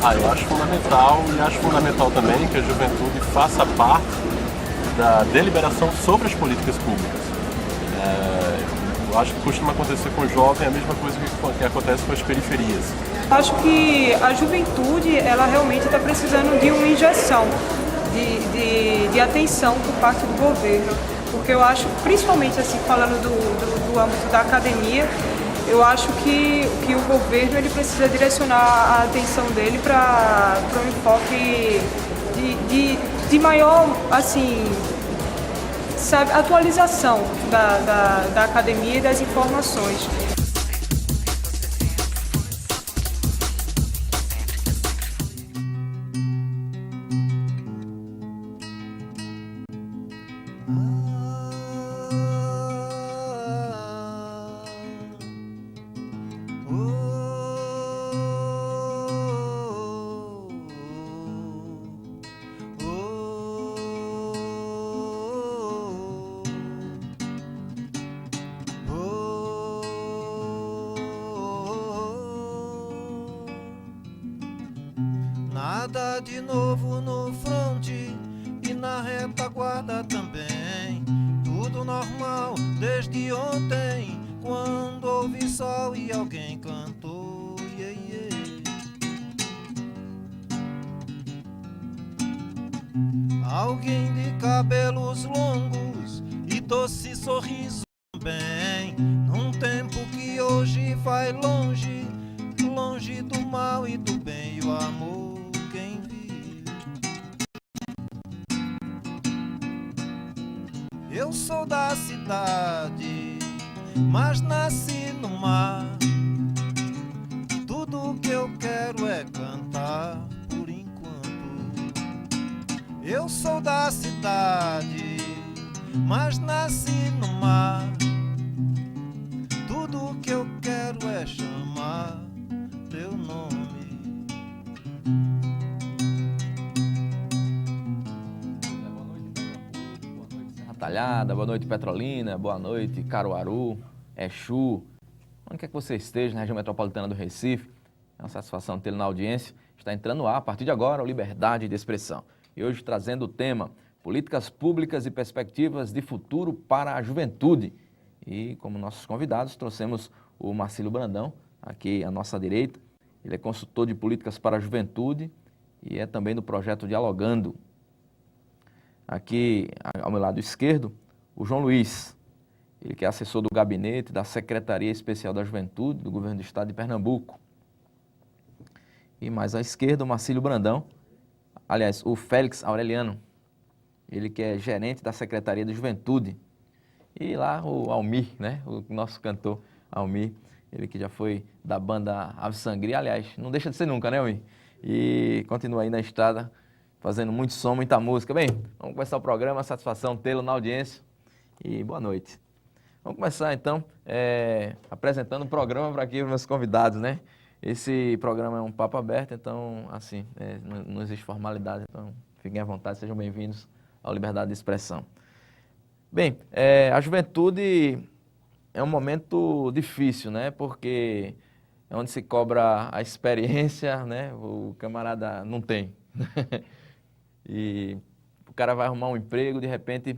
Eu acho fundamental e acho fundamental também que a juventude faça parte da deliberação sobre as políticas públicas. Eu acho que costuma acontecer com o jovem a mesma coisa que acontece com as periferias. Acho que a juventude, ela realmente está precisando de uma injeção de atenção por parte do governo, porque eu acho, principalmente assim, falando do âmbito da academia, eu acho que o governo ele precisa direcionar a atenção dele para um enfoque de maior, assim, sabe, atualização da academia e das informações. Nada de novo no fronte e na retaguarda também. Tudo normal desde ontem, quando houve sol e alguém cantou. Yeah, yeah. Alguém de cabelos longos e doce sorriso também. Num tempo que hoje vai longe, longe do mal e do bem e o amor. Eu sou da cidade, mas nasci no mar. Tudo que eu quero é cantar por enquanto. Eu sou da cidade, mas nasci no mar. Tudo que eu quero é chamar teu nome. Talhada, boa noite Petrolina, boa noite Caruaru, Exu, onde quer que você esteja na região metropolitana do Recife, é uma satisfação tê-lo na audiência. Está entrando no ar, a partir de agora, o Liberdade de Expressão. E hoje trazendo o tema Políticas Públicas e Perspectivas de Futuro para a Juventude. E como nossos convidados, trouxemos o Marcílio Brandão, aqui à nossa direita. Ele é consultor de políticas para a juventude e é também do projeto Dialogando. Aqui, ao meu lado esquerdo, o João Luiz, ele que é assessor do gabinete da Secretaria Especial da Juventude do Governo do Estado de Pernambuco. E mais à esquerda, o Marcílio Brandão, aliás, o Félix Aureliano, ele que é gerente da Secretaria de Juventude. E lá o Almir, né, o nosso cantor Almir, ele que já foi da banda Ave Sangria, aliás, não deixa de ser nunca, né, Almir? E continua aí na estrada, fazendo muito som, muita música. Bem, vamos começar o programa, satisfação tê-lo na audiência e boa noite. Vamos começar então apresentando o programa para aqui os meus convidados, né? Esse programa é um papo aberto, então assim, não existe formalidade, então fiquem à vontade, sejam bem-vindos ao Liberdade de Expressão. Bem, a juventude é um momento difícil, né? Porque é onde se cobra a experiência, né? O camarada não tem. E o cara vai arrumar um emprego, de repente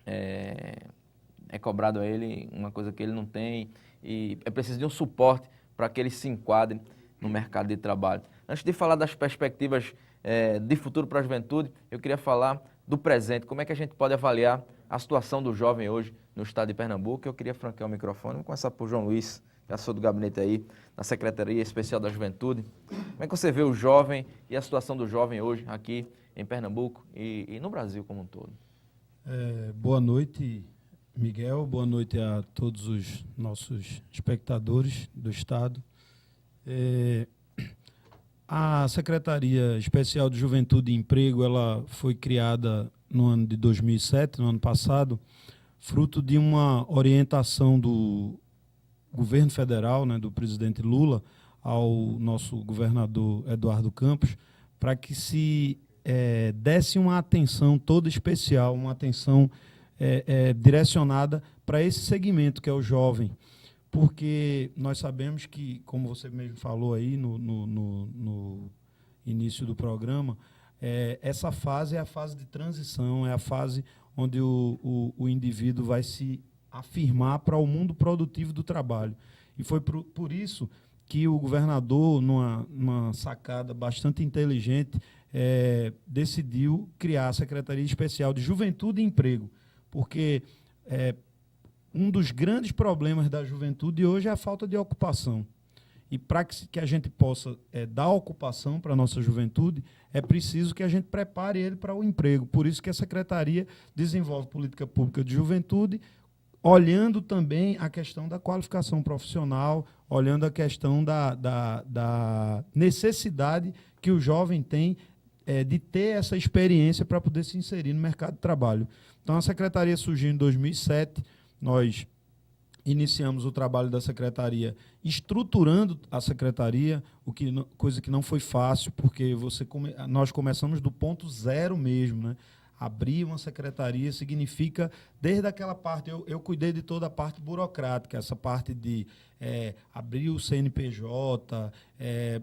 é cobrado a ele uma coisa que ele não tem e é preciso de um suporte para que ele se enquadre no mercado de trabalho. Antes de falar das perspectivas de futuro para a juventude, eu queria falar do presente, como é que a gente pode avaliar a situação do jovem hoje no estado de Pernambuco. Eu queria franquear o microfone, vamos começar por João Luiz, que é assessor do gabinete aí, da Secretaria Especial da Juventude. Como é que você vê o jovem e a situação do jovem hoje aqui em Pernambuco e no Brasil como um todo? Boa noite, Miguel. Boa noite a todos os nossos espectadores do Estado. A Secretaria Especial de Juventude e Emprego, ela foi criada no ano de 2007, no ano passado, fruto de uma orientação do governo federal, né, do presidente Lula, ao nosso governador Eduardo Campos, para que se desse uma atenção toda especial, uma atenção direcionada para esse segmento que é o jovem, porque nós sabemos que, como você mesmo falou aí no início do programa, essa fase é a fase de transição, é a fase onde o indivíduo vai se afirmar para o mundo produtivo do trabalho. E foi por isso que o governador, numa sacada bastante inteligente, decidiu criar a Secretaria Especial de Juventude e Emprego, porque um dos grandes problemas da juventude hoje é a falta de ocupação. E para que a gente possa dar ocupação para a nossa juventude, é preciso que a gente prepare ele para o emprego. Por isso que a Secretaria desenvolve política pública de juventude, olhando também a questão da qualificação profissional, olhando a questão da necessidade que o jovem tem de ter essa experiência para poder se inserir no mercado de trabalho. Então, a Secretaria surgiu em 2007, nós iniciamos o trabalho da Secretaria estruturando a Secretaria, coisa que não foi fácil, porque nós começamos do ponto zero mesmo, né? Abrir uma secretaria significa, desde aquela parte, eu cuidei de toda a parte burocrática, essa parte de abrir o CNPJ,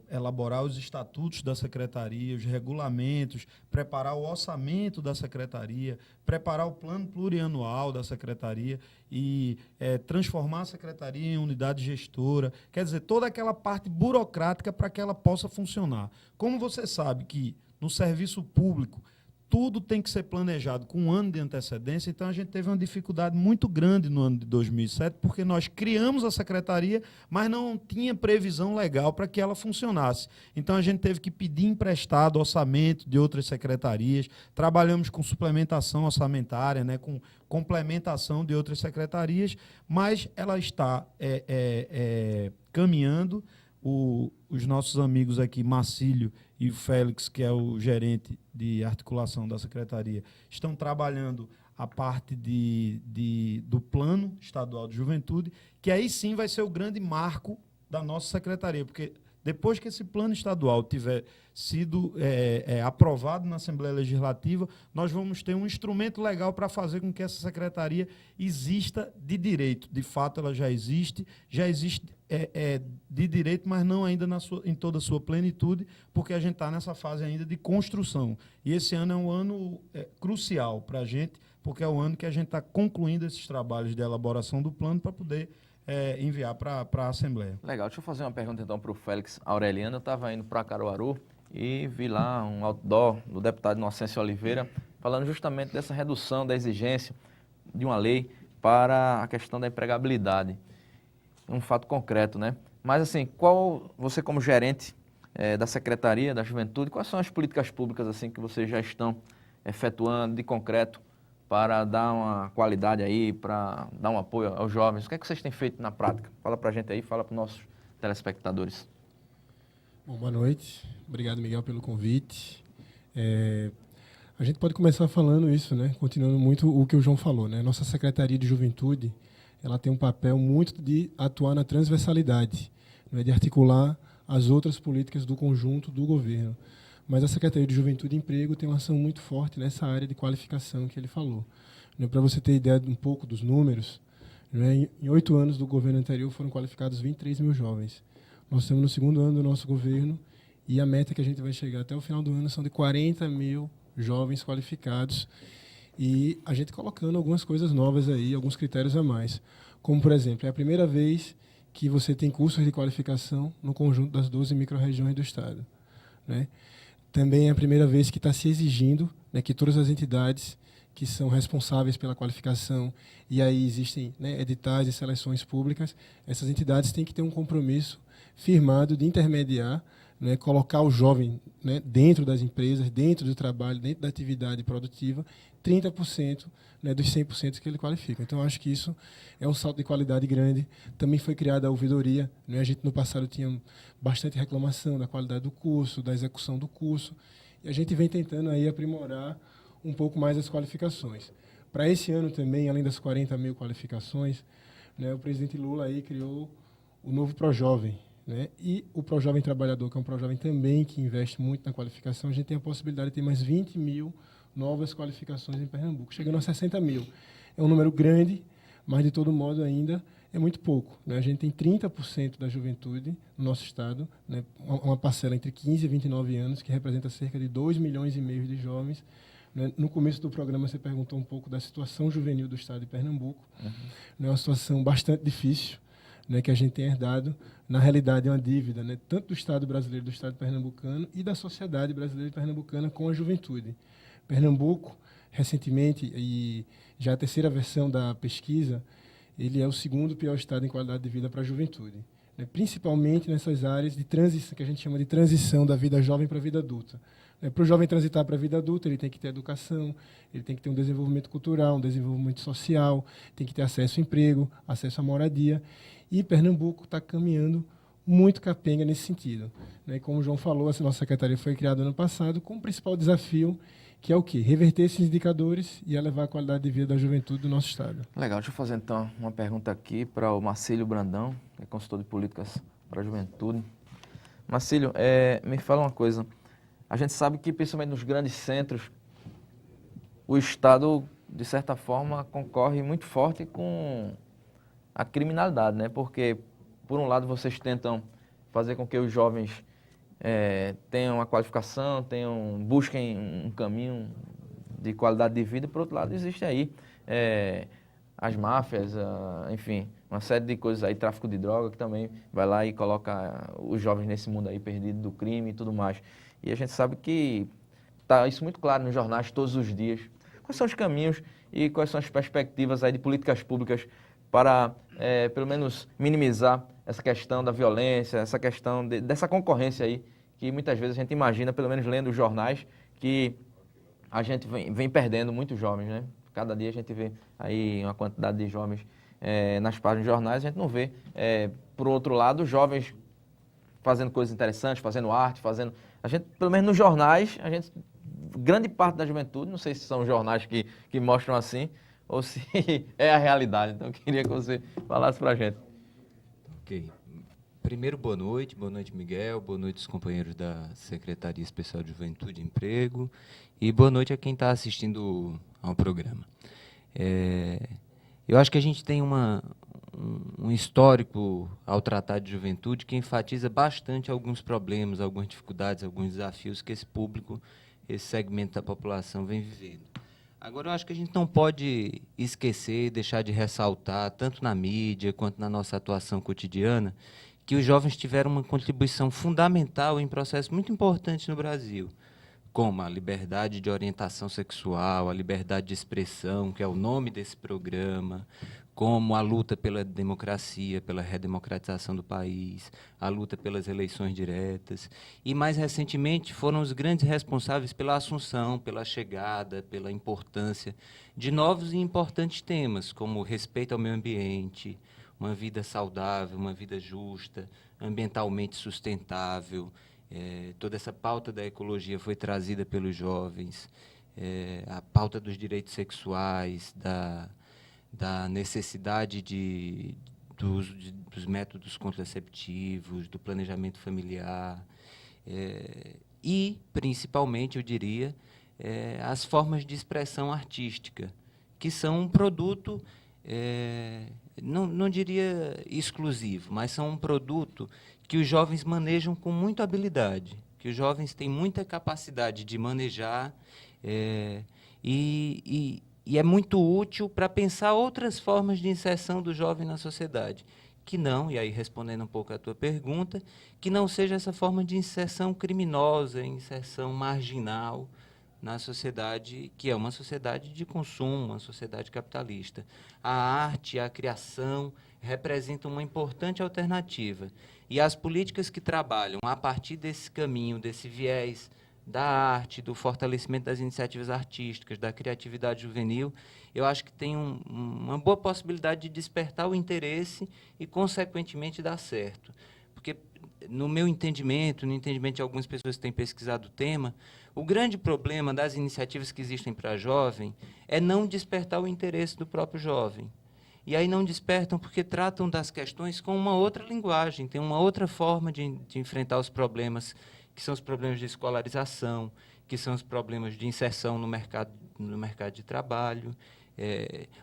elaborar os estatutos da secretaria, os regulamentos, preparar o orçamento da secretaria, preparar o plano plurianual da secretaria e transformar a secretaria em unidade gestora. Quer dizer, toda aquela parte burocrática para que ela possa funcionar. Como você sabe que no serviço público tudo tem que ser planejado com um ano de antecedência, então a gente teve uma dificuldade muito grande no ano de 2007, porque nós criamos a secretaria, mas não tinha previsão legal para que ela funcionasse. Então a gente teve que pedir emprestado orçamento de outras secretarias, trabalhamos com suplementação orçamentária, né, com complementação de outras secretarias, mas ela está caminhando. Os nossos amigos aqui, Marcílio e o Félix, que é o gerente de articulação da Secretaria, estão trabalhando a parte do Plano Estadual de Juventude, que aí sim vai ser o grande marco da nossa Secretaria, porque depois que esse plano estadual tiver sido aprovado na Assembleia Legislativa, nós vamos ter um instrumento legal para fazer com que essa secretaria exista de direito. De fato, ela já existe de direito, mas não ainda em toda a sua plenitude, porque a gente está nessa fase ainda de construção. E esse ano é um ano crucial para a gente, porque é o ano que a gente está concluindo esses trabalhos de elaboração do plano para poder enviar para a Assembleia. Legal, deixa eu fazer uma pergunta então para o Félix Aureliano. Eu estava indo para Caruaru e vi lá um outdoor do deputado Inocêncio Oliveira falando justamente dessa redução da exigência de uma lei para a questão da empregabilidade. Um fato concreto, né? Mas assim, você como gerente da Secretaria da Juventude, quais são as políticas públicas assim que vocês já estão efetuando de concreto para dar uma qualidade aí, para dar um apoio aos jovens? O que é que vocês têm feito na prática? Fala para a gente aí, fala para os nossos telespectadores. Bom, boa noite. Obrigado, Miguel, pelo convite. A gente pode começar falando isso, né? Continuando muito o que o João falou, né? Nossa Secretaria de Juventude, ela tem um papel muito de atuar na transversalidade, né? De articular as outras políticas do conjunto do governo. Mas a Secretaria de Juventude e Emprego tem uma ação muito forte nessa área de qualificação que ele falou. Para você ter ideia um pouco dos números, em 8 anos do governo anterior foram qualificados 23 mil jovens. Nós estamos no segundo ano do nosso governo e a meta que a gente vai chegar até o final do ano são de 40 mil jovens qualificados e a gente colocando algumas coisas novas aí, alguns critérios a mais. Como, por exemplo, é a primeira vez que você tem cursos de qualificação no conjunto das 12 micro-regiões do Estado, né? Também é a primeira vez que está se exigindo, né, que todas as entidades que são responsáveis pela qualificação, e aí existem, né, editais e seleções públicas, essas entidades têm que ter um compromisso firmado de intermediar, né, colocar o jovem, né, dentro das empresas, dentro do trabalho, dentro da atividade produtiva, 30%, né, dos 100% que ele qualifica. Então, acho que isso é um salto de qualidade grande. Também foi criada a ouvidoria, né? A gente, no passado, tinha bastante reclamação da qualidade do curso, da execução do curso, e a gente vem tentando aí aprimorar um pouco mais as qualificações. Para esse ano também, além das 40 mil qualificações, né, o presidente Lula aí criou o novo ProJovem, né? E o ProJovem Trabalhador, que é um ProJovem também que investe muito na qualificação, a gente tem a possibilidade de ter mais 20 mil novas qualificações em Pernambuco, chegando a 60 mil. É um número grande, mas, de todo modo, ainda é muito pouco, né? A gente tem 30% da juventude no nosso estado, né? Uma parcela entre 15 e 29 anos, que representa cerca de 2,5 milhões de jovens. Né? No começo do programa, você perguntou um pouco da situação juvenil do estado de Pernambuco. É uma situação bastante difícil, né, que a gente tem herdado. Na realidade, é uma dívida, né, tanto do Estado brasileiro, do Estado pernambucano e da sociedade brasileira e pernambucana com a juventude. Pernambuco, recentemente, e já a terceira versão da pesquisa, ele é o segundo pior estado em qualidade de vida para a juventude, né, principalmente nessas áreas de transição, que a gente chama de transição da vida jovem para a vida adulta. Para o jovem transitar para a vida adulta, ele tem que ter educação, ele tem que ter um desenvolvimento cultural, um desenvolvimento social, tem que ter acesso ao emprego, acesso à moradia. E Pernambuco está caminhando muito capenga nesse sentido. Né? Como o João falou, essa nossa secretaria foi criada ano passado com o principal desafio, que é o quê? Reverter esses indicadores e elevar a qualidade de vida da juventude do nosso estado. Legal, deixa eu fazer então uma pergunta aqui para o Marcílio Brandão, que é consultor de políticas para a juventude. Marcílio, me fala uma coisa. A gente sabe que, principalmente nos grandes centros, o Estado, de certa forma, concorre muito forte com a criminalidade, né? Porque, por um lado, vocês tentam fazer com que os jovens tenham uma qualificação, busquem um caminho de qualidade de vida, por outro lado, existe aí as máfias, enfim, uma série de coisas aí, tráfico de droga, que também vai lá e coloca os jovens nesse mundo aí perdido do crime e tudo mais. E a gente sabe que está isso muito claro nos jornais todos os dias. Quais são os caminhos e quais são as perspectivas aí de políticas públicas para, pelo menos, minimizar essa questão da violência, essa questão dessa concorrência aí, que muitas vezes a gente imagina, pelo menos lendo os jornais, que a gente vem perdendo muitos jovens, né? Cada dia a gente vê aí uma quantidade de jovens nas páginas de jornais, a gente não vê, por outro lado, jovens fazendo coisas interessantes, fazendo arte, A gente, pelo menos nos jornais, grande parte da juventude, não sei se são jornais que mostram assim, ou se é a realidade. Então, eu queria que você falasse para a gente. Ok. Primeiro, boa noite, Miguel, boa noite os companheiros da Secretaria Especial de Juventude e Emprego, e boa noite a quem está assistindo ao programa. Eu acho que a gente tem um histórico ao tratar de juventude que enfatiza bastante alguns problemas, algumas dificuldades, alguns desafios que esse público, esse segmento da população vem vivendo. Agora, eu acho que a gente não pode esquecer, deixar de ressaltar, tanto na mídia quanto na nossa atuação cotidiana, que os jovens tiveram uma contribuição fundamental em processos muito importantes no Brasil, como a liberdade de orientação sexual, a liberdade de expressão, que é o nome desse programa, como a luta pela democracia, pela redemocratização do país, a luta pelas eleições diretas. E, mais recentemente, foram os grandes responsáveis pela assunção, pela chegada, pela importância de novos e importantes temas, como o respeito ao meio ambiente, uma vida saudável, uma vida justa, ambientalmente sustentável. Toda essa pauta da ecologia foi trazida pelos jovens, a pauta dos direitos sexuais, da necessidade do uso dos métodos contraceptivos, do planejamento familiar, e, principalmente, eu diria, as formas de expressão artística, que são um produto, não diria exclusivo, mas são um produto que os jovens manejam com muita habilidade, que os jovens têm muita capacidade de manejar, e é muito útil para pensar outras formas de inserção do jovem na sociedade, que não, e aí respondendo um pouco à tua pergunta, que não seja essa forma de inserção criminosa, inserção marginal na sociedade, que é uma sociedade de consumo, uma sociedade capitalista. A arte, a criação representam uma importante alternativa, e as políticas que trabalham a partir desse caminho, desse viés da arte, do fortalecimento das iniciativas artísticas, da criatividade juvenil, eu acho que tem uma boa possibilidade de despertar o interesse e, consequentemente, dar certo. Porque, no meu entendimento, no entendimento de algumas pessoas que têm pesquisado o tema, o grande problema das iniciativas que existem para jovem é não despertar o interesse do próprio jovem. E aí não despertam porque tratam das questões com uma outra linguagem, tem uma outra forma de enfrentar os problemas, que são os problemas de escolarização, que são os problemas de inserção no mercado de trabalho,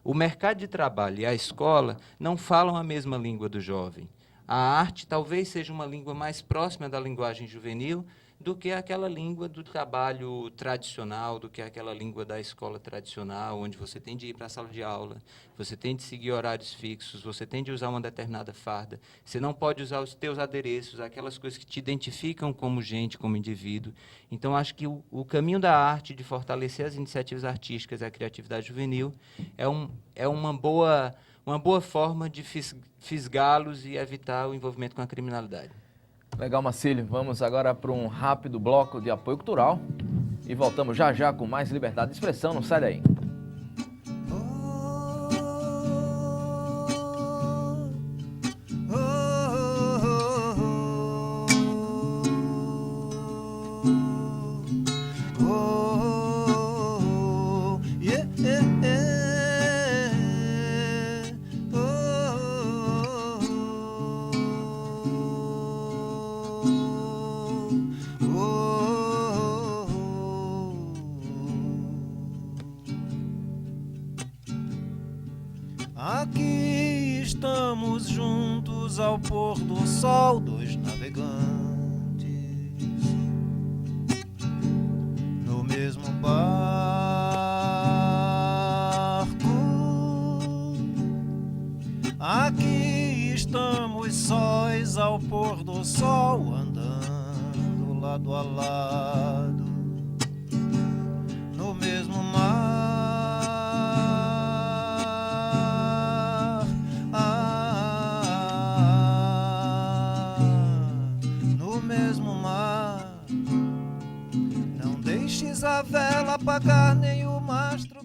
O mercado de trabalho e a escola não falam a mesma língua do jovem. A arte talvez seja uma língua mais próxima da linguagem juvenil do que aquela língua do trabalho tradicional, do que aquela língua da escola tradicional, onde você tem de ir para a sala de aula, você tem de seguir horários fixos, você tem de usar uma determinada farda, você não pode usar os teus adereços, aquelas coisas que te identificam como gente, como indivíduo. Então, acho que o caminho da arte, de fortalecer as iniciativas artísticas e a criatividade juvenil, é uma boa forma de fisgá-los e evitar o envolvimento com a criminalidade. Legal, Marcílio. Vamos agora para um rápido bloco de apoio cultural e voltamos já já com mais liberdade de expressão. Não sai daí. Aqui estamos juntos ao pôr do sol, dois navegantes no mesmo barco. Aqui estamos sóis ao pôr do sol, andando lado a lado no mesmo mar. A vela apagar nem o mastro.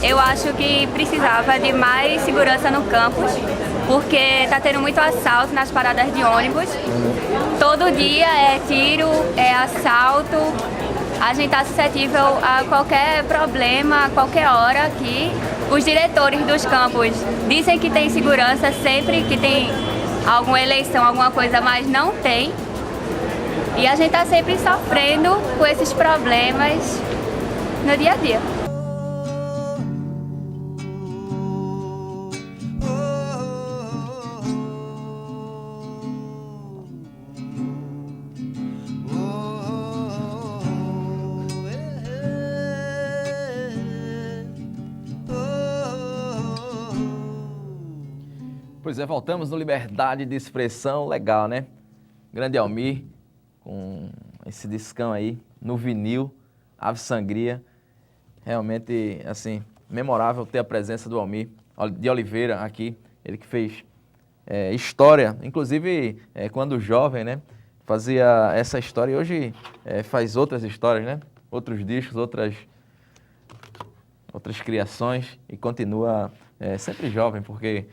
Eu acho que precisava de mais segurança no campus, porque está tendo muito assalto nas paradas de ônibus. Todo dia é tiro, é assalto. A gente está suscetível a qualquer problema, a qualquer hora aqui. Os diretores dos campus dizem que tem segurança sempre que tem alguma eleição, alguma coisa, mas não tem. E a gente está sempre sofrendo com esses problemas no dia a dia. Pois é, voltamos no Liberdade de Expressão, legal, né? Grande Almir, com esse discão aí, no vinil, Ave Sangria. Realmente, assim, memorável ter a presença do Almir de Oliveira aqui, ele que fez história, inclusive quando jovem, né? Fazia essa história e hoje faz outras histórias, né? Outros discos, outras criações e continua sempre jovem, porque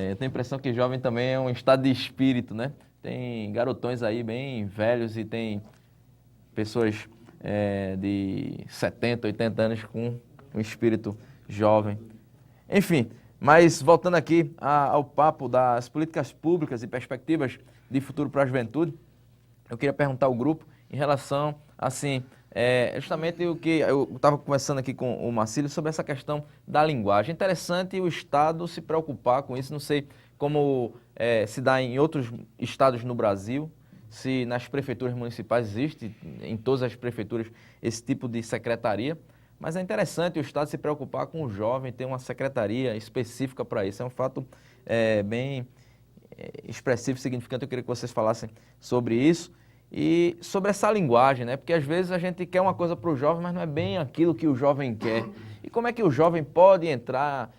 eu tenho a impressão que jovem também é um estado de espírito, né? Tem garotões aí bem velhos e tem pessoas de 70, 80 anos com um espírito jovem. Enfim, mas voltando aqui ao papo das políticas públicas e perspectivas de futuro para a juventude, eu queria perguntar ao grupo em relação, assim, justamente o que eu estava conversando aqui com o Marcílio sobre essa questão da linguagem. Interessante o Estado se preocupar com isso, não sei como se dá em outros estados no Brasil, se nas prefeituras municipais existe, em todas as prefeituras, esse tipo de secretaria. Mas é interessante o Estado se preocupar com o jovem, ter uma secretaria específica para isso. É um fato bem expressivo, significante. Eu queria que vocês falassem sobre isso e sobre essa linguagem, né? Porque às vezes a gente quer uma coisa para o jovem, mas não é bem aquilo que o jovem quer. E como é que o jovem pode entrar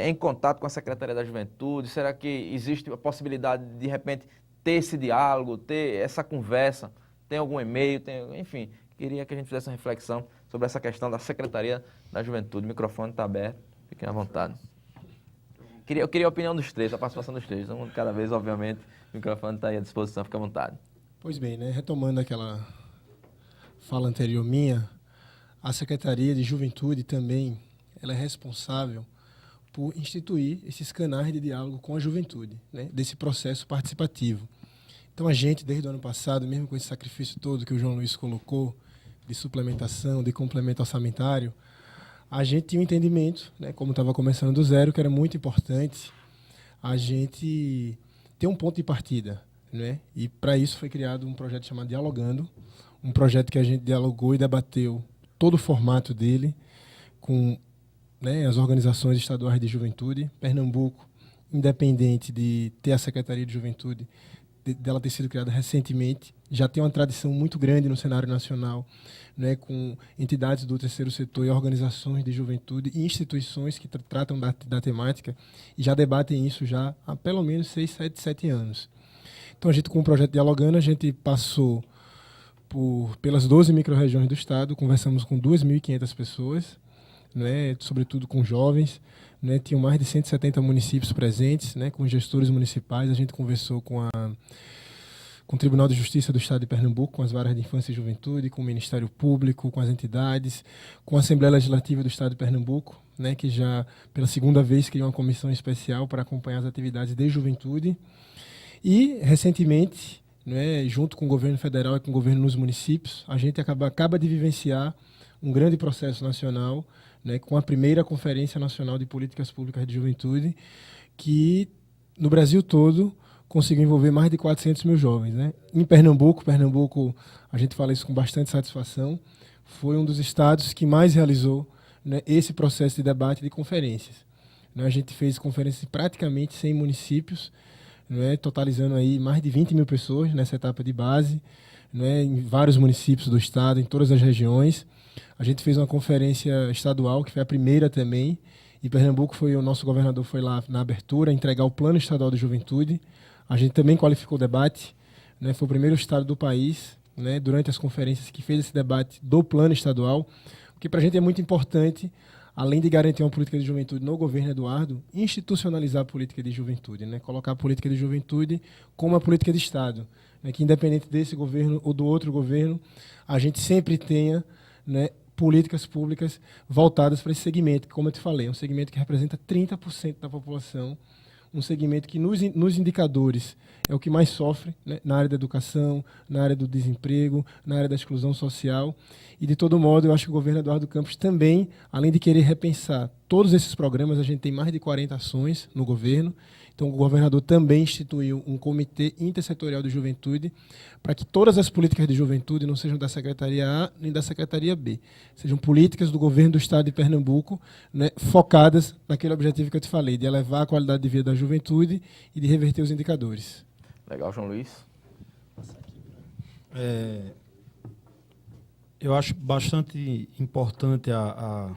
em contato com a Secretaria da Juventude? Será que existe a possibilidade de repente, ter esse diálogo, ter essa conversa? Tem algum e-mail? Enfim, queria que a gente fizesse uma reflexão sobre essa questão da Secretaria da Juventude. O microfone está aberto, fiquem à vontade. Eu queria a opinião dos três, a participação dos três. Um de cada vez, obviamente, o microfone está aí à disposição, fique à vontade. Pois bem, né? Retomando aquela fala anterior minha, a Secretaria de Juventude também ela é responsável por instituir esses canais de diálogo com a juventude, né? Desse processo participativo. Então a gente, desde o ano passado, mesmo com esse sacrifício todo que o João Luiz colocou, de suplementação, de complemento orçamentário, a gente tinha um entendimento, né, como estava começando do zero, que era muito importante a gente ter um ponto de partida, né? E para isso foi criado um projeto chamado Dialogando, um projeto que a gente dialogou e debateu todo o formato dele com, né, as organizações estaduais de juventude. Pernambuco, independente de ter a Secretaria de Juventude, dela ter sido criada recentemente, já tem uma tradição muito grande no cenário nacional, né, com entidades do terceiro setor e organizações de juventude e instituições que tratam da temática e já debatem isso já há pelo menos 6, 7 anos. Então, a gente, com o projeto Dialogando, a gente passou pelas 12 micro-regiões do estado, conversamos com 2.500 pessoas, né, sobretudo com jovens, né, tinham mais de 170 municípios presentes, né, com gestores municipais. A gente conversou com o Tribunal de Justiça do Estado de Pernambuco, com as varas de infância e juventude, com o Ministério Público, com as entidades, com a Assembleia Legislativa do Estado de Pernambuco, né, que já pela segunda vez criou uma comissão especial para acompanhar as atividades de juventude. E, recentemente, né, junto com o governo federal e com o governo nos municípios, a gente acaba de vivenciar um grande processo nacional, né, com a primeira Conferência Nacional de Políticas Públicas de Juventude, que no Brasil todo conseguiu envolver mais de 400 mil jovens, né? Em Pernambuco, a gente fala isso com bastante satisfação, foi um dos estados que mais realizou, né, esse processo de debate de conferências. Né, a gente fez conferências em praticamente 100 municípios, né, totalizando aí mais de 20 mil pessoas nessa etapa de base, né, em vários municípios do estado, em todas as regiões. A gente fez uma conferência estadual, que foi a primeira também, e Pernambuco o nosso governador foi lá na abertura entregar o Plano Estadual de Juventude. A gente também qualificou o debate, né, foi o primeiro estado do país, né, durante as conferências, que fez esse debate do Plano Estadual, porque para a gente é muito importante, além de garantir uma política de juventude no governo Eduardo, institucionalizar a política de juventude, né, colocar a política de juventude como uma política de Estado, né, que independente desse governo ou do outro governo, a gente sempre tenha, né, políticas públicas voltadas para esse segmento, que, como eu te falei, é um segmento que representa 30% da população, um segmento que nos indicadores é o que mais sofre, né, na área da educação, na área do desemprego, na área da exclusão social. E, de todo modo, eu acho que o governo Eduardo Campos também, além de querer repensar todos esses programas, a gente tem mais de 40 ações no governo. Então, o governador também instituiu um comitê intersetorial de juventude para que todas as políticas de juventude não sejam da Secretaria A nem da Secretaria B, sejam políticas do governo do Estado de Pernambuco, né, focadas naquele objetivo que eu te falei, de elevar a qualidade de vida da juventude e de reverter os indicadores. Legal, João Luiz. Eu acho bastante importante a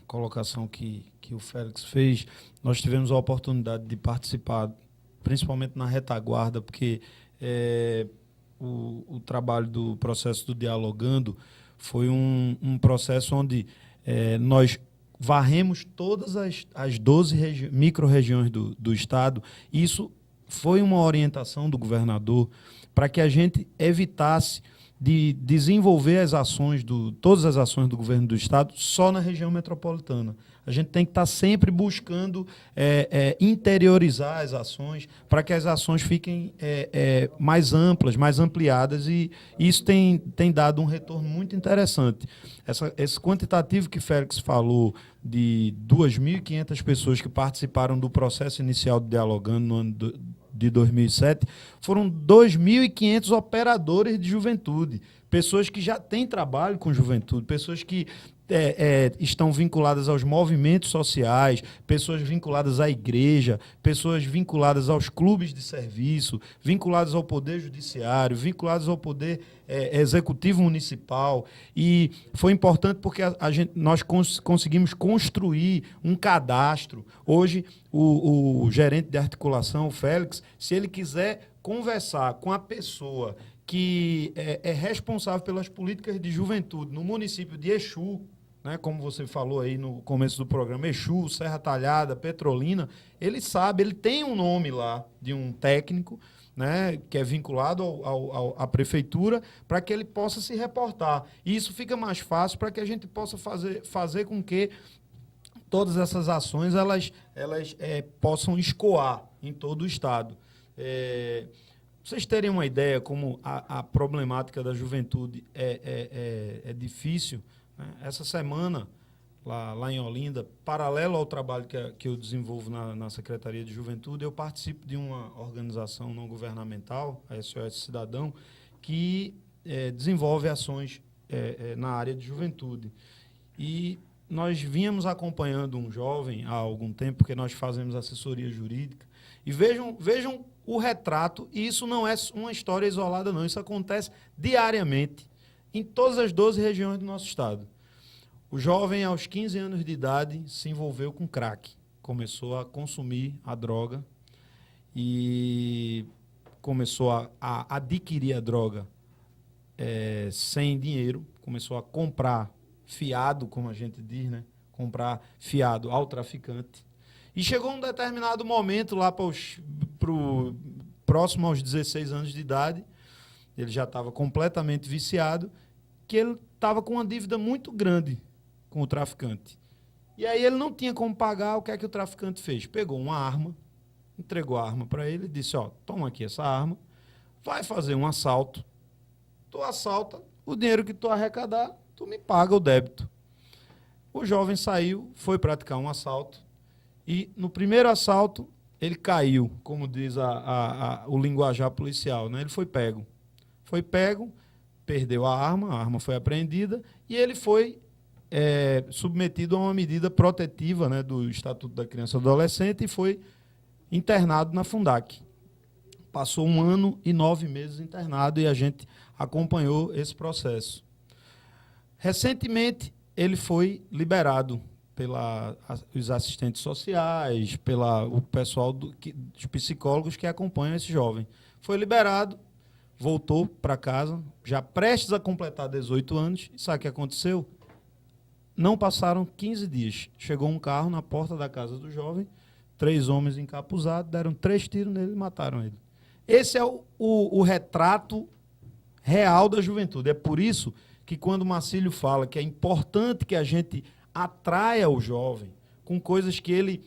colocação que o Félix fez. Nós tivemos a oportunidade de participar, principalmente na retaguarda, porque o trabalho do processo do Dialogando foi um processo onde nós varremos todas as 12 micro-regiões do Estado. Isso foi uma orientação do governador para que a gente evitasse de desenvolver todas as ações do governo do Estado só na região metropolitana. A gente tem que estar sempre buscando interiorizar as ações para que as ações fiquem mais amplas, mais ampliadas, e isso tem dado um retorno muito interessante. Esse quantitativo que Félix falou de 2.500 pessoas que participaram do processo inicial do Dialogando no ano de 2007, foram 2.500 operadores de juventude, pessoas que já têm trabalho com juventude, pessoas que estão vinculadas aos movimentos sociais, pessoas vinculadas à igreja, pessoas vinculadas aos clubes de serviço, vinculadas ao poder judiciário, vinculadas ao poder executivo municipal. E foi importante porque nós conseguimos construir um cadastro. Hoje, o gerente de articulação, o Félix, se ele quiser conversar com a pessoa que é responsável pelas políticas de juventude no município de Exu, né, como você falou aí no começo do programa, Exu, Serra Talhada, Petrolina, ele sabe, ele tem um nome lá de um técnico, né, que é vinculado à prefeitura, para que ele possa se reportar. E isso fica mais fácil para que a gente possa fazer com que todas essas ações elas possam escoar em todo o Estado. Vocês terem uma ideia como a problemática da juventude é difícil, né? Essa semana, lá em Olinda, paralelo ao trabalho que eu desenvolvo na Secretaria de Juventude, eu participo de uma organização não governamental, a SOS Cidadão, que desenvolve ações na área de juventude. E nós vínhamos acompanhando um jovem há algum tempo, porque nós fazemos assessoria jurídica, e vejam o retrato, e isso não é uma história isolada, não. Isso acontece diariamente em todas as 12 regiões do nosso estado. O jovem, aos 15 anos de idade, se envolveu com crack. Começou a consumir a droga e começou a adquirir a droga sem dinheiro. Começou a comprar fiado, como a gente diz, né? Comprar fiado ao traficante. E chegou um determinado momento, lá próximo aos 16 anos de idade, ele já estava completamente viciado, que ele estava com uma dívida muito grande com o traficante. E aí ele não tinha como pagar. O que é que o traficante fez? Pegou uma arma, entregou a arma para ele e disse, toma aqui essa arma, vai fazer um assalto, tu assalta, o dinheiro que tu arrecadar, tu me paga o débito. O jovem saiu, foi praticar um assalto, e no primeiro assalto ele caiu, como diz o linguajar policial, né? Ele foi pego. Foi pego, perdeu a arma foi apreendida, e ele foi submetido a uma medida protetiva, né, do Estatuto da Criança e do Adolescente, e foi internado na Fundac. Passou 1 ano e 9 meses internado, e a gente acompanhou esse processo. Recentemente, ele foi liberado pelos assistentes sociais, o pessoal dos psicólogos que acompanham esse jovem. Foi liberado, voltou para casa, já prestes a completar 18 anos, e sabe o que aconteceu? Não passaram 15 dias. Chegou um carro na porta da casa do jovem, 3 homens encapuzados, deram 3 tiros nele e mataram ele. Esse é o retrato real da juventude. É por isso que quando o Marcílio fala que é importante que a gente atraia o jovem com coisas que ele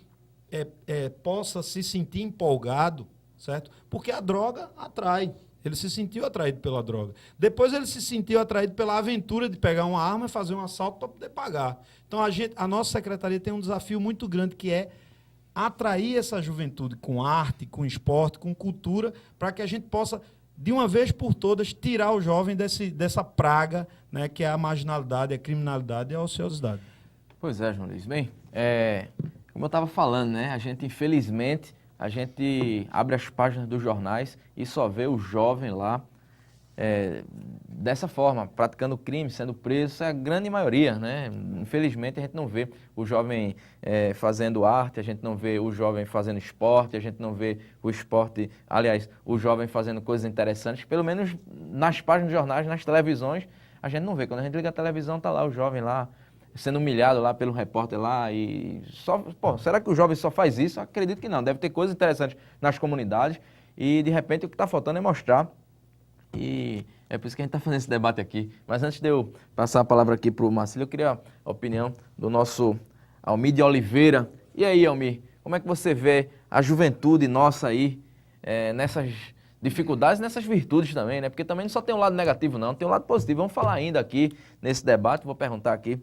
possa se sentir empolgado, certo? Porque a droga atrai. Ele se sentiu atraído pela droga. Depois ele se sentiu atraído pela aventura de pegar uma arma e fazer um assalto para poder pagar. Então a nossa secretaria tem um desafio muito grande, que é atrair essa juventude com arte, com esporte, com cultura, para que a gente possa, de uma vez por todas, tirar o jovem dessa praga, né, que é a marginalidade, a criminalidade e a ociosidade. Pois é, João Luiz. Bem, como eu estava falando, né, a gente, infelizmente, abre as páginas dos jornais e só vê o jovem lá dessa forma, praticando crime, sendo preso. Isso é a grande maioria, né? Infelizmente, a gente não vê o jovem fazendo arte, a gente não vê o jovem fazendo esporte, a gente não vê o jovem fazendo coisas interessantes, pelo menos nas páginas dos jornais, nas televisões, a gente não vê. Quando a gente liga a televisão, tá lá o jovem lá, sendo humilhado lá pelo repórter lá, e será que o jovem só faz isso? Eu acredito que não, deve ter coisas interessantes nas comunidades, e de repente o que está faltando é mostrar, e é por isso que a gente está fazendo esse debate aqui. Mas antes de eu passar a palavra aqui para o Marcílio, eu queria a opinião do nosso Almir de Oliveira. E aí, Almir, como é que você vê a juventude nossa aí, dificuldades nessas virtudes também, né? Porque também não só tem um lado negativo, não, tem um lado positivo. Vamos falar ainda aqui nesse debate, vou perguntar aqui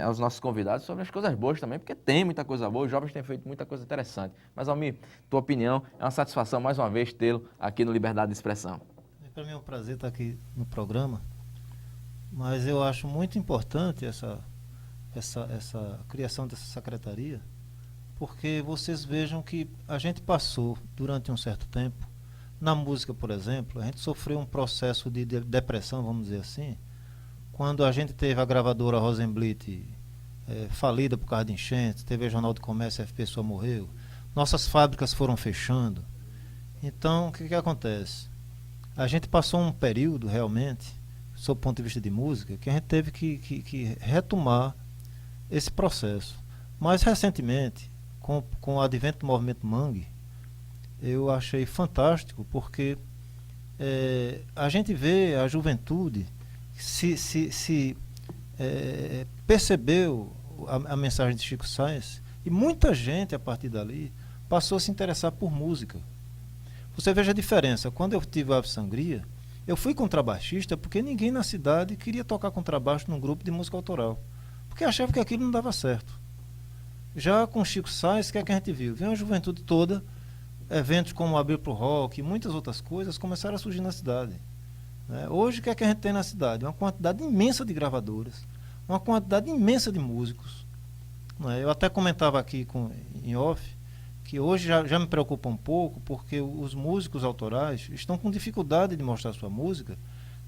aos nossos convidados sobre as coisas boas também, porque tem muita coisa boa, os jovens têm feito muita coisa interessante. Mas, Almir, tua opinião, é uma satisfação mais uma vez tê-lo aqui no Liberdade de Expressão. Para mim é um prazer estar aqui no programa, mas eu acho muito importante essa criação dessa secretaria, porque vocês vejam que a gente passou durante um certo tempo, na música, por exemplo, a gente sofreu um processo de depressão, vamos dizer assim, quando a gente teve a gravadora Rosenblit falida por causa de enchentes, teve o Jornal do Comércio, a FP só morreu, nossas fábricas foram fechando. Então, o que acontece? A gente passou um período, realmente, sob o ponto de vista de música, que a gente teve que retomar esse processo. Mas, recentemente, com o advento do movimento Mangue, eu achei fantástico, porque a gente vê a juventude percebeu a mensagem de Chico Science, e muita gente, a partir dali, passou a se interessar por música. Você veja a diferença. Quando eu tive a Ave Sangria, eu fui contrabaixista porque ninguém na cidade queria tocar contrabaixo num grupo de música autoral, porque achava que aquilo não dava certo. Já com Chico Science, o que é que a gente viu? Viu a juventude toda, eventos como Abrir pro Rock e muitas outras coisas começaram a surgir na cidade. Hoje, o que é que a gente tem na cidade? Uma quantidade imensa de gravadoras, uma quantidade imensa de músicos. Eu até comentava aqui em off, que hoje já me preocupa um pouco, porque os músicos autorais estão com dificuldade de mostrar sua música,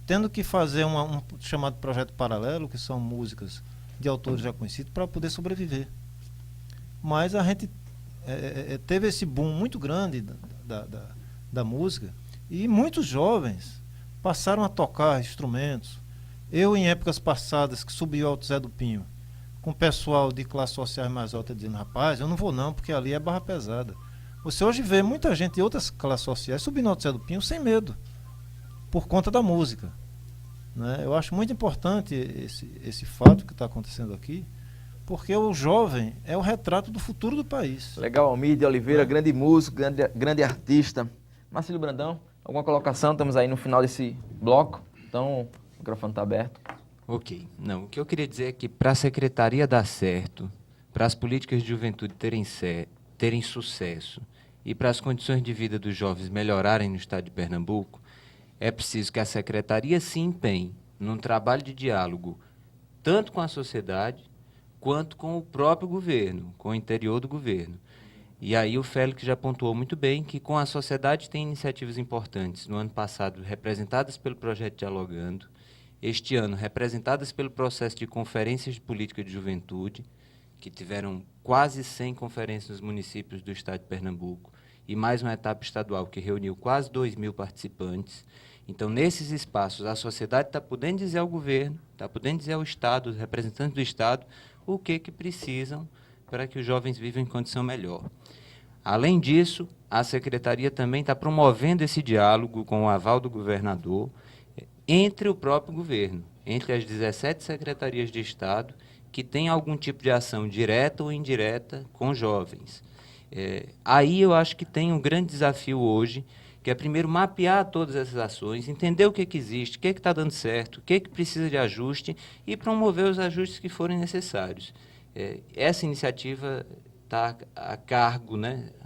tendo que fazer um chamado projeto paralelo, que são músicas de autores já conhecidos, para poder sobreviver. Mas a gente teve esse boom muito grande da música, e muitos jovens passaram a tocar instrumentos. Eu, em épocas passadas, que subi ao Alto Zé do Pinho, com o pessoal de classe social mais alta dizendo, rapaz, eu não vou não, porque ali é barra pesada. Você hoje vê muita gente de outras classes sociais subindo ao Alto Zé do Pinho sem medo, por conta da música. Eu acho muito importante esse fato que está acontecendo aqui, porque o jovem é o retrato do futuro do país. Legal, Almir de Oliveira, grande músico, grande artista. Marcílio Brandão, alguma colocação? Estamos aí no final desse bloco, então o microfone está aberto. Ok. Não, o que eu queria dizer é que para a secretaria dar certo, para as políticas de juventude terem sucesso e para as condições de vida dos jovens melhorarem no estado de Pernambuco, é preciso que a secretaria se empenhe num trabalho de diálogo tanto com a sociedade quanto com o próprio governo, com o interior do governo. E aí o Félix já pontuou muito bem que com a sociedade tem iniciativas importantes. No ano passado, representadas pelo projeto Dialogando, este ano, representadas pelo processo de conferências de política de juventude, que tiveram quase 100 conferências nos municípios do estado de Pernambuco, e mais uma etapa estadual que reuniu quase 2.000 participantes. Então, nesses espaços, a sociedade está podendo dizer ao governo, está podendo dizer ao Estado, os representantes do Estado, o que precisam para que os jovens vivam em condição melhor. Além disso, a Secretaria também está promovendo esse diálogo com o aval do governador, entre o próprio governo, entre as 17 secretarias de Estado que têm algum tipo de ação direta ou indireta com jovens. Aí eu acho que tem um grande desafio hoje, que é primeiro mapear todas essas ações, entender o que existe, o que está dando certo, o que precisa de ajuste e promover os ajustes que forem necessários. Essa iniciativa está a cargo,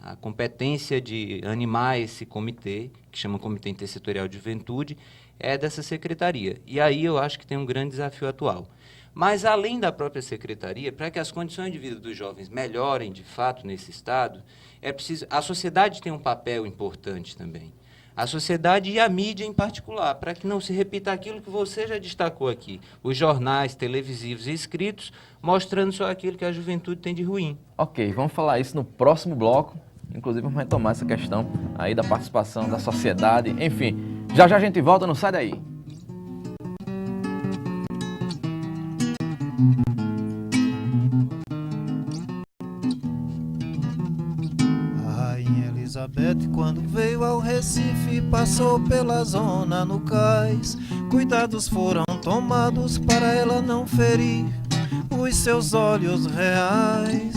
a competência de animar esse comitê, que chama Comitê Intersetorial de Juventude, é dessa secretaria. E aí eu acho que tem um grande desafio atual. Mas, além da própria secretaria, para que as condições de vida dos jovens melhorem, de fato, nesse Estado, é preciso... A sociedade tem um papel importante também. A sociedade e a mídia em particular, para que não se repita aquilo que você já destacou aqui. Os jornais televisivos e escritos mostrando só aquilo que a juventude tem de ruim. Ok, vamos falar isso no próximo bloco. Inclusive, vamos retomar essa questão aí da participação da sociedade. Enfim, já a gente volta, não sai daí. Elizabeth, quando veio ao Recife, passou pela zona no cais. Cuidados foram tomados para ela não ferir os seus olhos reais.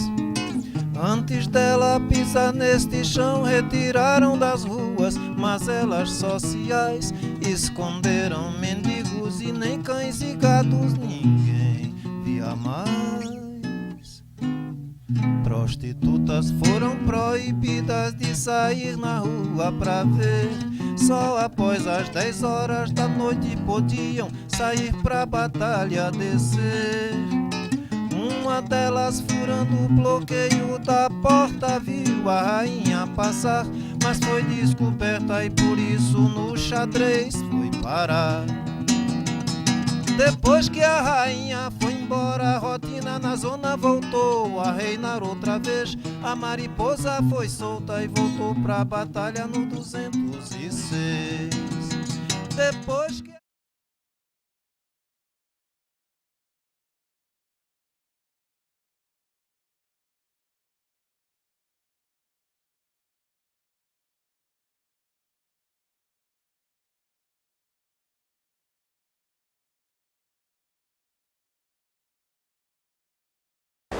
Antes dela pisar neste chão, retiraram das ruas mazelas sociais, esconderam mendigos e nem cães e gatos ninguém via mais. Prostitutas foram proibidas de sair na rua pra ver. Só após as 10 horas da noite podiam sair pra batalha descer. Uma delas, furando o bloqueio da porta, viu a rainha passar, mas foi descoberta e por isso no xadrez foi parar. Depois que a rainha foi embora, a rotina na zona voltou a reinar outra vez. A mariposa foi solta e voltou pra batalha no 206. Depois que...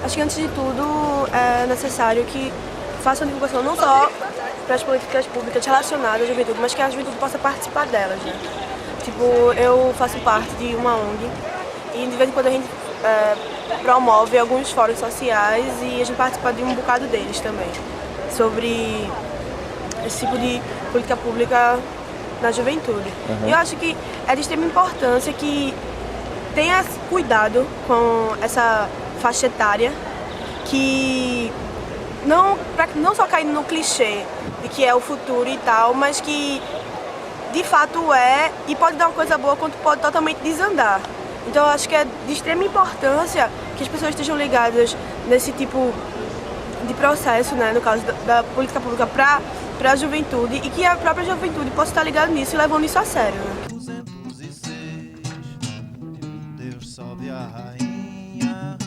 Acho que, antes de tudo, é necessário que façam divulgação não só para as políticas públicas relacionadas à juventude, mas que a juventude possa participar delas, né? Tipo, eu faço parte de uma ONG e de vez em quando a gente promove alguns fóruns sociais e a gente participa de um bocado deles também, sobre esse tipo de política pública na juventude. E eu acho que é de extrema importância que tenha cuidado com essa faixa etária, que não só cair no clichê de que é o futuro e tal, mas que de fato é, e pode dar uma coisa boa quanto pode totalmente desandar. Então eu acho que é de extrema importância que as pessoas estejam ligadas nesse tipo de processo, né, no caso da política pública para a juventude, e que a própria juventude possa estar ligada nisso e levando isso a sério, né? 206. Deus salve a rainha,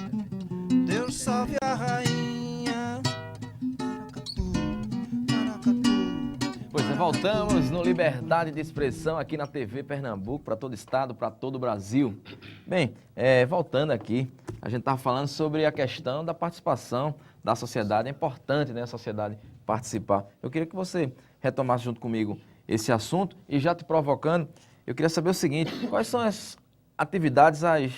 Deus salve a rainha. Pois é, voltamos no Liberdade de Expressão aqui na TV Pernambuco, para todo estado, para todo o Brasil. Bem, voltando aqui, a gente estava falando sobre a questão da participação da sociedade. É importante, né, a sociedade participar. Eu queria que você retomasse junto comigo esse assunto e, já te provocando, eu queria saber o seguinte: quais são as atividades, as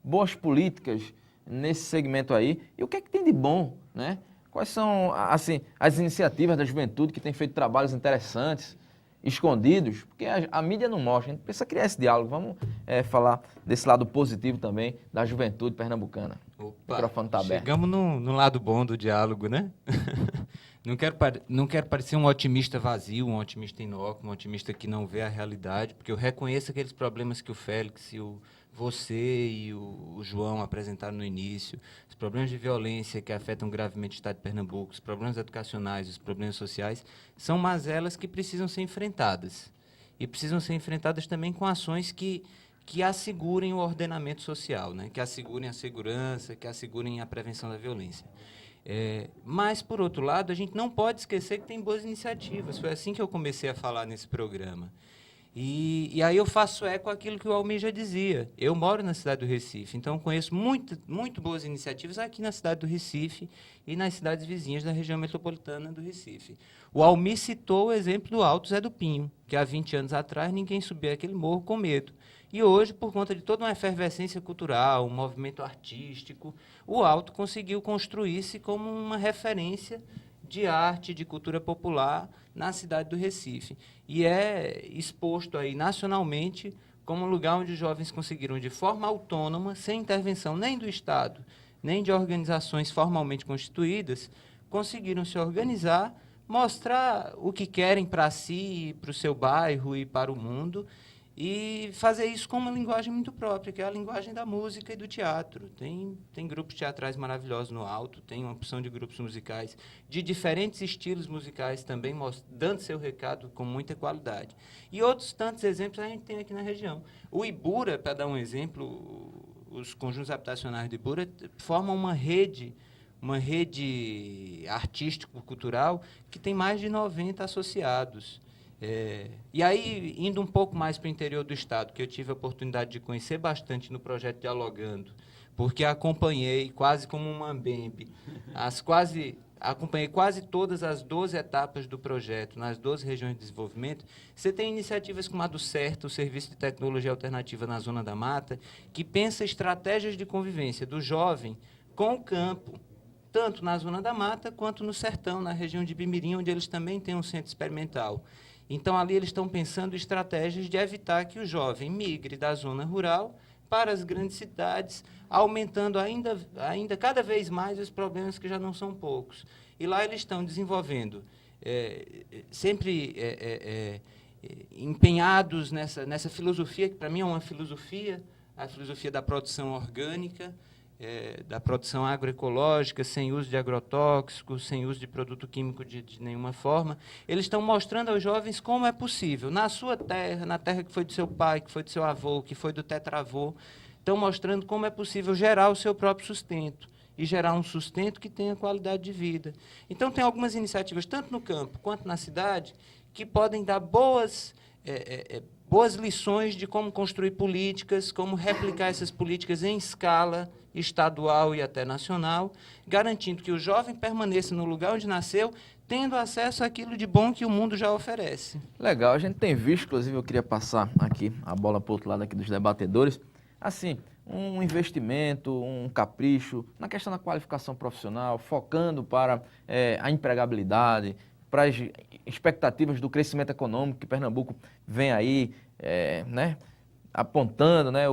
boas políticas nesse segmento aí e o que é que tem de bom, né? Quais são, assim, as iniciativas da juventude que tem feito trabalhos interessantes, escondidos, porque a mídia não mostra. A gente precisa criar esse diálogo. Vamos falar desse lado positivo também da juventude pernambucana. Opa, o microfone está aberto. Chegamos no lado bom do diálogo, né? Não quero parecer um otimista vazio, um otimista inócuo, um otimista que não vê a realidade, porque eu reconheço aqueles problemas que o Félix e você e o João apresentaram no início, os problemas de violência que afetam gravemente o Estado de Pernambuco, os problemas educacionais, os problemas sociais, são mazelas que precisam ser enfrentadas. E precisam ser enfrentadas também com ações que assegurem o ordenamento social, né? Que assegurem a segurança, que assegurem a prevenção da violência. Mas, por outro lado, a gente não pode esquecer que tem boas iniciativas. Foi assim que eu comecei a falar nesse programa. E aí eu faço eco àquilo que o Almir já dizia. Eu moro na cidade do Recife, então conheço muito boas iniciativas aqui na cidade do Recife e nas cidades vizinhas da região metropolitana do Recife. O Almir citou o exemplo do Alto Zé do Pinho, que há 20 anos atrás ninguém subia aquele morro com medo. E hoje, por conta de toda uma efervescência cultural, um movimento artístico, o Alto conseguiu construir-se como uma referência de arte, de cultura popular na cidade do Recife. E é exposto aí nacionalmente como um lugar onde os jovens conseguiram, de forma autônoma, sem intervenção nem do Estado, nem de organizações formalmente constituídas, conseguiram se organizar, mostrar o que querem para si, para o seu bairro e para o mundo, e fazer isso com uma linguagem muito própria, que é a linguagem da música e do teatro. Tem grupos teatrais maravilhosos no Alto, tem uma opção de grupos musicais de diferentes estilos musicais também, dando seu recado com muita qualidade. E outros tantos exemplos a gente tem aqui na região. O Ibura, para dar um exemplo, os conjuntos habitacionais do Ibura formam uma rede artístico-cultural que tem mais de 90 associados. E aí, indo um pouco mais para o interior do estado, que eu tive a oportunidade de conhecer bastante no projeto Dialogando, porque acompanhei quase como um mambembe acompanhei quase todas as 12 etapas do projeto, nas 12 regiões de desenvolvimento. Você tem iniciativas como a do CERTA, o Serviço de Tecnologia Alternativa na Zona da Mata, que pensa estratégias de convivência do jovem com o campo, tanto na Zona da Mata quanto no Sertão, na região de Bimirim, onde eles também têm um centro experimental. Então, ali eles estão pensando estratégias de evitar que o jovem migre da zona rural para as grandes cidades, aumentando ainda cada vez mais os problemas que já não são poucos. E lá eles estão desenvolvendo, sempre empenhados nessa filosofia, que para mim é uma filosofia, a filosofia da produção orgânica, da produção agroecológica, sem uso de agrotóxicos, sem uso de produto químico de nenhuma forma. Eles estão mostrando aos jovens como é possível, na sua terra, na terra que foi do seu pai, que foi do seu avô, que foi do tetravô, estão mostrando como é possível gerar o seu próprio sustento e gerar um sustento que tenha qualidade de vida. Então, tem algumas iniciativas, tanto no campo quanto na cidade, que podem dar boas lições de como construir políticas, como replicar essas políticas em escala estadual e até nacional, garantindo que o jovem permaneça no lugar onde nasceu, tendo acesso àquilo de bom que o mundo já oferece. Legal, a gente tem visto, inclusive eu queria passar aqui a bola para o outro lado aqui dos debatedores, assim, um investimento, um capricho na questão da qualificação profissional, focando para a empregabilidade, para as expectativas do crescimento econômico que Pernambuco vem aí, né, apontando, né,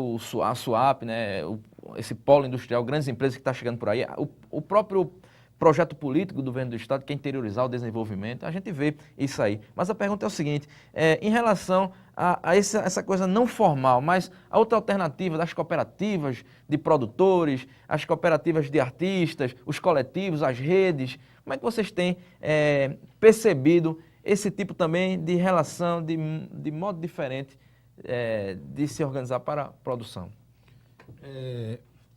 a SUAP, né, esse polo industrial, grandes empresas que estão chegando por aí, o próprio projeto político do governo do Estado, que é interiorizar o desenvolvimento, a gente vê isso aí. Mas a pergunta é o seguinte, em relação a essa coisa não formal, mas a outra alternativa das cooperativas de produtores, as cooperativas de artistas, os coletivos, as redes, como é que vocês têm percebido esse tipo também de relação, de modo diferente de se organizar para a produção?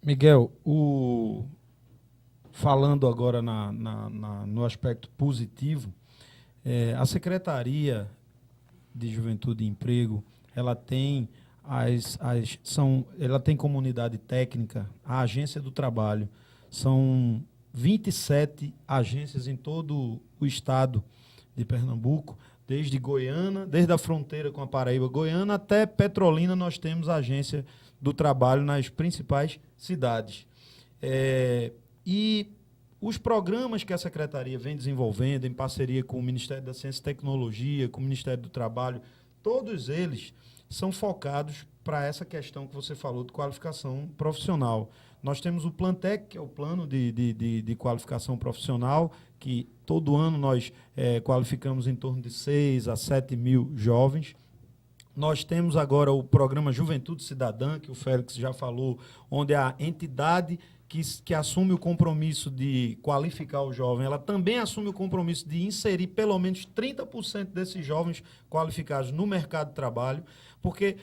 Miguel, falando agora no aspecto positivo, a Secretaria de Juventude e Emprego, ela tem ela tem comunidade técnica, a Agência do Trabalho, são 27 agências em todo o estado de Pernambuco, desde Goiânia, desde a fronteira com a Paraíba, Goiânia, até Petrolina, nós temos a Agência do Trabalho nas principais cidades. E os programas que a Secretaria vem desenvolvendo, em parceria com o Ministério da Ciência e Tecnologia, com o Ministério do Trabalho, todos eles são focados para essa questão que você falou de qualificação profissional. Nós temos o Plantec, que é o plano de qualificação profissional, que todo ano nós qualificamos em torno de 6 a 7 mil jovens. Nós temos agora o programa Juventude Cidadã, que o Félix já falou, onde a entidade que assume o compromisso de qualificar o jovem, ela também assume o compromisso de inserir pelo menos 30% desses jovens qualificados no mercado de trabalho, porque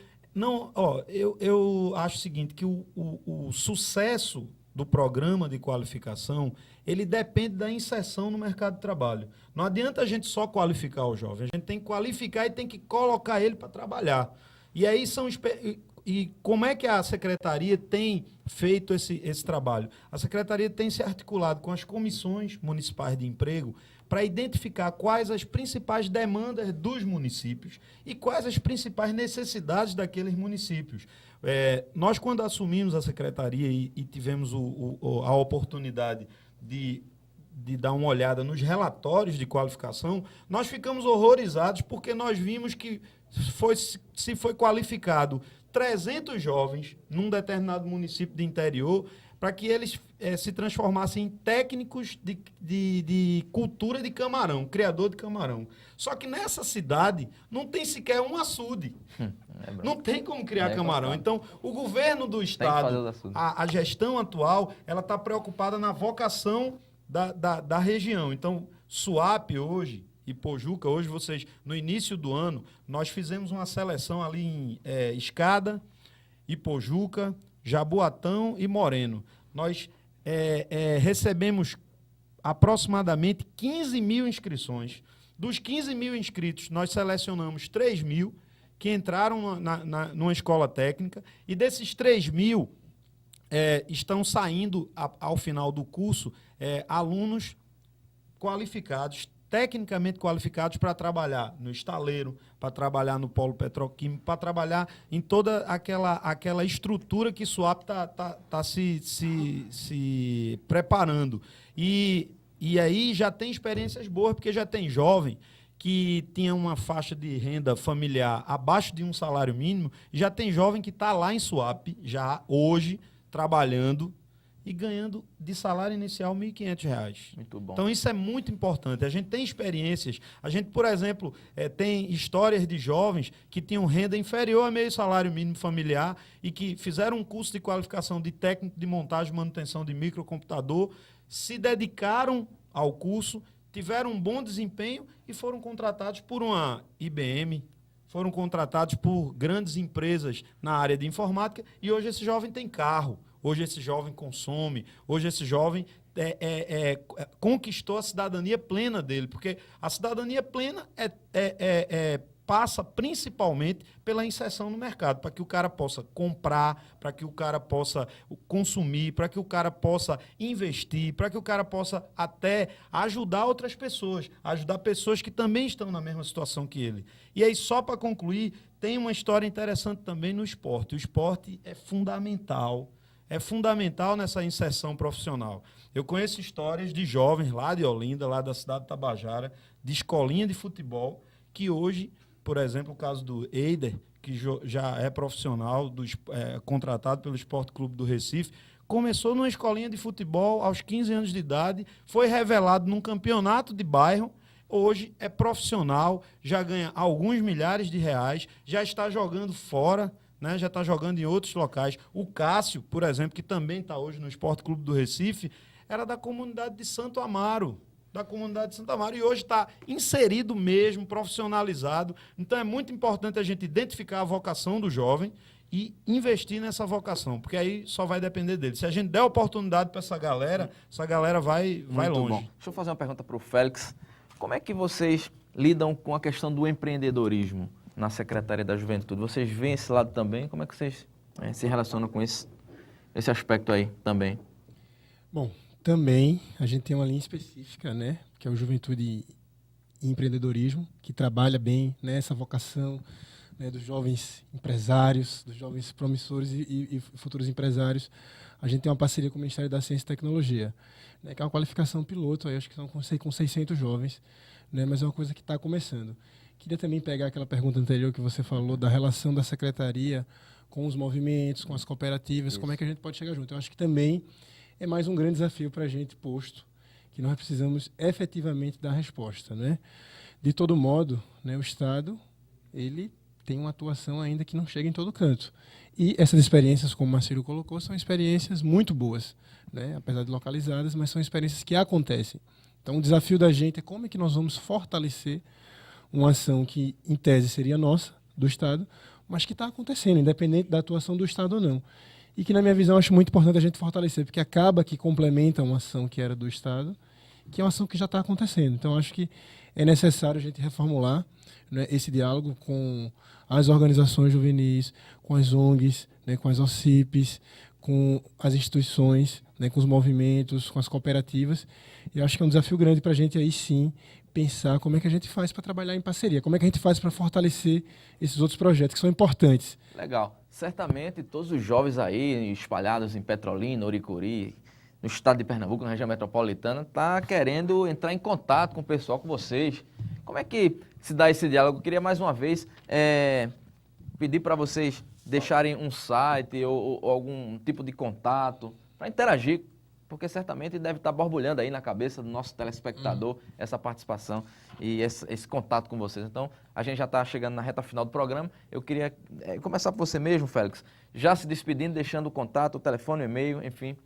eu acho o seguinte, que o sucesso do programa de qualificação, ele depende da inserção no mercado de trabalho. Não adianta a gente só qualificar o jovem, a gente tem que qualificar e tem que colocar ele para trabalhar. E aí E como é que a Secretaria tem feito esse trabalho? A Secretaria tem se articulado com as comissões municipais de emprego para identificar quais as principais demandas dos municípios e quais as principais necessidades daqueles municípios. Nós, quando assumimos a Secretaria e tivemos a oportunidade de dar uma olhada nos relatórios de qualificação, nós ficamos horrorizados porque nós vimos que se foi qualificado 300 jovens num determinado município de interior para que eles se transformassem em técnicos de cultura de camarão, criador de camarão. Só que nessa cidade não tem sequer um açude. Não tem como criar camarão. Então, o governo do estado, a gestão atual, ela está preocupada na vocação da região. Então, SUAP hoje e Pojuca, hoje vocês, no início do ano, nós fizemos uma seleção ali em Escada, Ipojuca, Jaboatão e Moreno. Nós recebemos aproximadamente 15 mil inscrições. Dos 15 mil inscritos, nós selecionamos 3 mil que entraram numa escola técnica, e desses 3 mil estão saindo, ao final do curso, alunos qualificados, tecnicamente qualificados para trabalhar no estaleiro, para trabalhar no polo petroquímico, para trabalhar em toda aquela estrutura que Suape está se preparando. E aí já tem experiências boas, porque já tem jovem que tinha uma faixa de renda familiar abaixo de um salário mínimo, e já tem jovem que está lá em Suape, já hoje, trabalhando e ganhando de salário inicial R$ 1.500. Muito bom. Então, isso é muito importante. A gente tem experiências. A gente, por exemplo, tem histórias de jovens que tinham renda inferior a meio salário mínimo familiar e que fizeram um curso de qualificação de técnico de montagem e manutenção de microcomputador, se dedicaram ao curso, tiveram um bom desempenho e foram contratados por uma IBM, foram contratados por grandes empresas na área de informática, e hoje esse jovem tem carro, hoje esse jovem consome, hoje esse jovem conquistou a cidadania plena dele, porque a cidadania plena passa principalmente pela inserção no mercado, para que o cara possa comprar, para que o cara possa consumir, para que o cara possa investir, para que o cara possa até ajudar outras pessoas, ajudar pessoas que também estão na mesma situação que ele. E aí, só para concluir, tem uma história interessante também no esporte. O esporte é fundamental nessa inserção profissional. Eu conheço histórias de jovens lá de Olinda, lá da cidade de Tabajara, de escolinha de futebol, que hoje, por exemplo, o caso do Eider, que já é profissional, contratado pelo Esporte Clube do Recife, começou numa escolinha de futebol aos 15 anos de idade, foi revelado num campeonato de bairro, hoje é profissional, já ganha alguns milhares de reais, já está jogando fora, né, já está jogando em outros locais. O Cássio, por exemplo, que também está hoje no Esporte Clube do Recife, era da comunidade de Santo Amaro, e hoje está inserido mesmo, profissionalizado. Então é muito importante a gente identificar a vocação do jovem e investir nessa vocação, porque aí só vai depender dele. Se a gente der oportunidade para essa galera vai longe. Bom. Deixa eu fazer uma pergunta para o Félix. Como é que vocês lidam com a questão do empreendedorismo na Secretaria da Juventude? Vocês veem esse lado também? Como é que vocês se relacionam com esse aspecto aí também? Bom, também a gente tem uma linha específica, né, que é o Juventude e Empreendedorismo, que trabalha bem nessa vocação, né, dos jovens empresários, dos jovens promissores e futuros empresários. A gente tem uma parceria com o Ministério da Ciência e Tecnologia, né, que é uma qualificação piloto, aí acho que são com 600 jovens, né, mas é uma coisa que está começando. Queria também pegar aquela pergunta anterior que você falou da relação da Secretaria com os movimentos, com as cooperativas, como é que a gente pode chegar junto. Eu acho que também é mais um grande desafio para a gente posto, que nós precisamos efetivamente dar resposta, né? De todo modo, né, o Estado ele tem uma atuação ainda que não chega em todo canto. E essas experiências, como o Marcelo colocou, são experiências muito boas, né? Apesar de localizadas, mas são experiências que acontecem. Então, o desafio da gente é como é que nós vamos fortalecer uma ação que, em tese, seria nossa, do Estado, mas que está acontecendo, independente da atuação do Estado ou não. E que, na minha visão, acho muito importante a gente fortalecer, porque acaba que complementa uma ação que era do Estado, que é uma ação que já está acontecendo. Então, acho que é necessário a gente reformular, né, esse diálogo com as organizações juvenis, com as ONGs, né, com as OCIPs, com as instituições, né, com os movimentos, com as cooperativas. E acho que é um desafio grande para a gente aí sim pensar como é que a gente faz para trabalhar em parceria, como é que a gente faz para fortalecer esses outros projetos que são importantes. Legal. Certamente todos os jovens aí espalhados em Petrolina, Oricuri, no estado de Pernambuco, na região metropolitana, tá querendo entrar em contato com o pessoal, com vocês. Como é que se dá esse diálogo? Eu queria mais uma vez pedir para vocês deixarem um site ou algum tipo de contato para interagir, porque certamente deve estar borbulhando aí na cabeça do nosso telespectador essa participação e esse contato com vocês. Então, a gente já está chegando na reta final do programa. Eu queria começar por você mesmo, Félix, já se despedindo, deixando o contato, o telefone, o e-mail, enfim,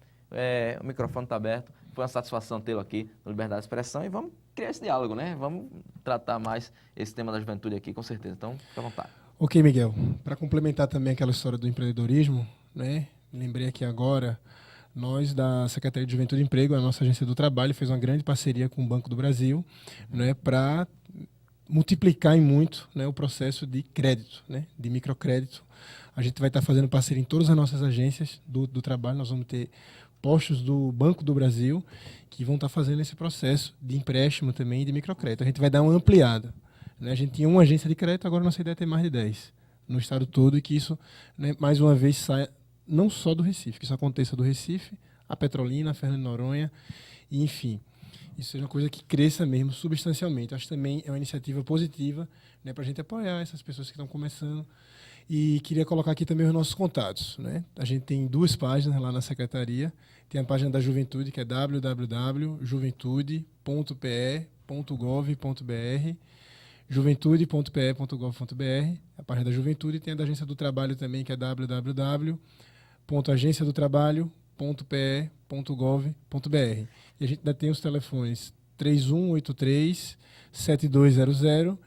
o microfone está aberto. Foi uma satisfação tê-lo aqui no Liberdade de Expressão e vamos criar esse diálogo, né? Vamos tratar mais esse tema da juventude aqui, com certeza. Então, fica à vontade. Ok, Miguel. Para complementar também aquela história do empreendedorismo, né? Lembrei aqui agora, nós da Secretaria de Juventude e Emprego, a nossa agência do trabalho, fez uma grande parceria com o Banco do Brasil, né, para multiplicar em muito, né, o processo de crédito, né, de microcrédito. A gente vai estar fazendo parceria em todas as nossas agências do trabalho, nós vamos ter postos do Banco do Brasil que vão estar fazendo esse processo de empréstimo também e de microcrédito. A gente vai dar uma ampliada, né? A gente tinha uma agência de crédito, agora nossa ideia é ter mais de 10 no estado todo, e que isso, né, mais uma vez, saia não só do Recife, que isso aconteça do Recife, a Petrolina, a Fernando de Noronha, e, enfim, isso seja uma coisa que cresça mesmo substancialmente. Acho que também é uma iniciativa positiva, né, para a gente apoiar essas pessoas que estão começando. E queria colocar aqui também os nossos contatos, né? A gente tem 2 páginas lá na secretaria. Tem a página da Juventude, que é www.juventude.pe.gov.br, juventude.pe.gov.br, a página da Juventude. Tem a da Agência do Trabalho também, que é www.agenciadotrabalho.pe.gov.br. E a gente ainda tem os telefones 3183-7200,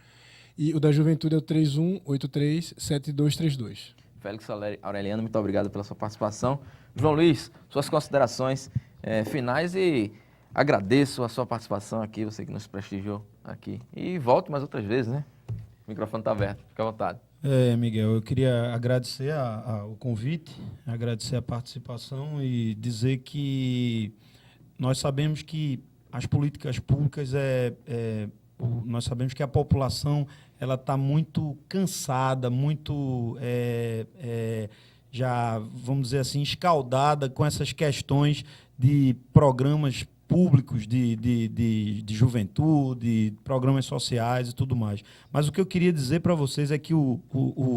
e o da Juventude é o 3183-7232. Félix Aureliano, muito obrigado pela sua participação. João Luiz, suas considerações finais, e agradeço a sua participação aqui, você que nos prestigiou aqui. E volte mais outras vezes, né? O microfone está aberto, fica à vontade. Miguel, eu queria agradecer o convite, agradecer a participação e dizer que nós sabemos que as políticas públicas nós sabemos que a população ela está muito cansada, muito já, vamos dizer assim, escaldada com essas questões de programas públicos de juventude, programas sociais e tudo mais. Mas o que eu queria dizer para vocês é que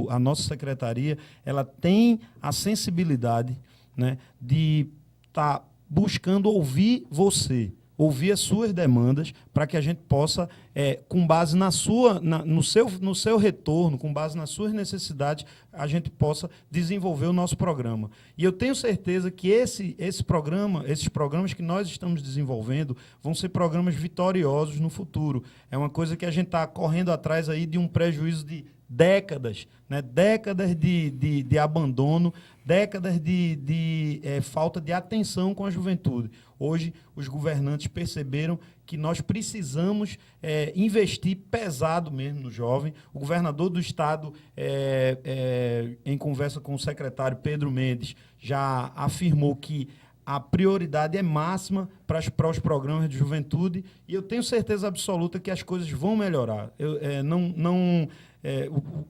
a nossa secretaria ela tem a sensibilidade, né, de estar buscando ouvir você, ouvir as suas demandas, para que a gente possa, com base no seu retorno, com base nas suas necessidades, a gente possa desenvolver o nosso programa. E eu tenho certeza que esses programas que nós estamos desenvolvendo vão ser programas vitoriosos no futuro. É uma coisa que a gente está correndo atrás aí de um prejuízo de décadas, né? Décadas de abandono, décadas de falta de atenção com a juventude. Hoje, os governantes perceberam que nós precisamos investir pesado mesmo no jovem. O governador do estado, em conversa com o secretário Pedro Mendes, já afirmou que a prioridade é máxima para os programas de juventude, e eu tenho certeza absoluta que as coisas vão melhorar.